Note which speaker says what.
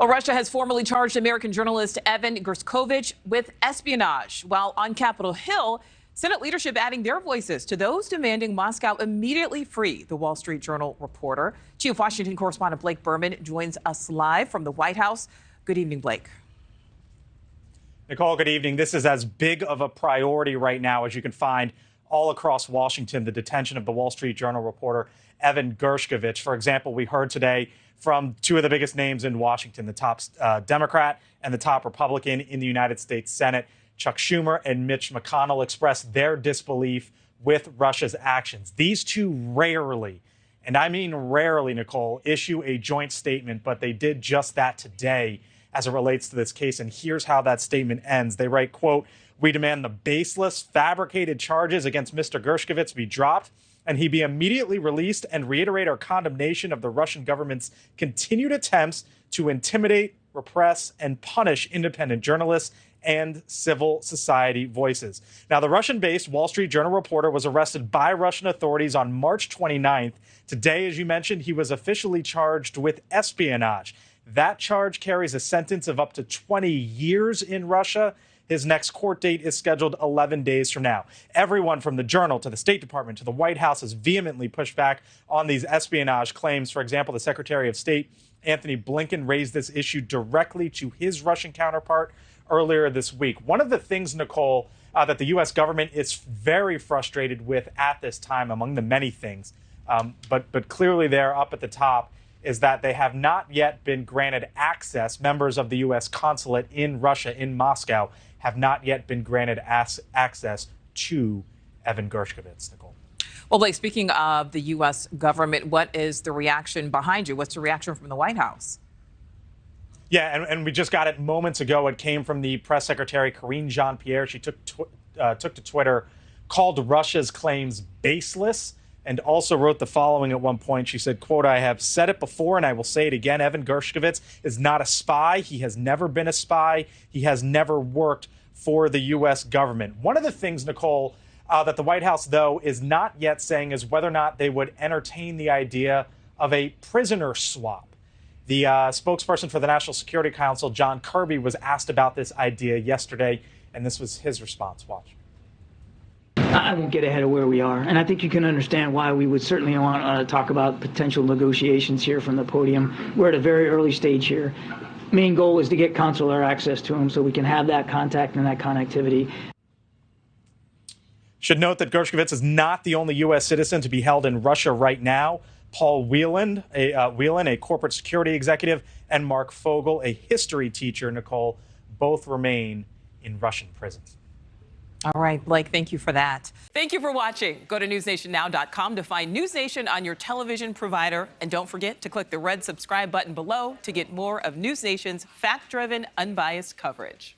Speaker 1: Well, Russia has formally charged American journalist Evan Gershkovich with espionage, while on Capitol Hill, Senate leadership adding their voices to those demanding Moscow immediately free the Wall Street Journal reporter. Chief Washington correspondent Blake Berman joins us live from the White House. Good evening, Blake.
Speaker 2: Nichole, good evening. This is as big of a priority right now as you can find all across Washington, the detention of the Wall Street Journal reporter Evan Gershkovich. For example, we heard today from two of the biggest names in Washington, the top Democrat and the top Republican in the United States Senate. Chuck Schumer and Mitch McConnell expressed their disbelief with Russia's actions. These two rarely, and I mean rarely, Nichole, issue a joint statement, but they did just that today as it relates to this case. And here's how that statement ends. They write, quote, "We demand the baseless, fabricated charges against Mr. Gershkovich be dropped and he be immediately released, and reiterate our condemnation of the Russian government's continued attempts to intimidate, repress, and punish independent journalists and civil society voices." Now, the Russian-based Wall Street Journal reporter was arrested by Russian authorities on March 29th. Today, as you mentioned, he was officially charged with espionage. That charge carries a sentence of up to 20 years in Russia. His next court date is scheduled 11 days from now. Everyone from the Journal to the State Department to the White House has vehemently pushed back on these espionage claims. For example, the Secretary of State, Anthony Blinken, raised this issue directly to his Russian counterpart earlier this week. One of the things, Nichole, that the U.S. government is very frustrated with at this time, among the many things, but clearly they're up at the top, is that they have not yet been granted access. Members of the U.S. consulate in Russia, in Moscow, have not yet been granted access to Evan Gershkovich, Nichole.
Speaker 1: Well, Blake, speaking of the U.S. government, what is the reaction behind you? What's the reaction from the White House?
Speaker 2: Yeah, and we just got it moments ago. It came from the press secretary, Karine Jean-Pierre. She took to Twitter, called Russia's claims baseless, and also wrote the following at one point. She said, quote, "I have said it before and I will say it again. Evan Gershkovich is not a spy. He has never been a spy. He has never worked for the U.S. government." One of the things, Nichole, that the White House, though, is not yet saying is whether or not they would entertain the idea of a prisoner swap. The spokesperson for the National Security Council, John Kirby, was asked about this idea yesterday, and this was his response. Watch.
Speaker 3: I won't get ahead of where we are, and I think you can understand why we would certainly want to talk about potential negotiations here from the podium. We're at a very early stage here. Main goal is to get consular access to him so we can have that contact and that connectivity.
Speaker 2: Should note that Gershkovich is not the only U.S. citizen to be held in Russia right now. Paul Whelan, a corporate security executive, and Mark Fogel, a history teacher, Nichole, both remain in Russian prisons.
Speaker 1: All right, Blake, thank you for that. Thank you for watching. Go to newsnationnow.com to find NewsNation on your television provider. And don't forget to click the red subscribe button below to get more of NewsNation's fact-driven, unbiased coverage.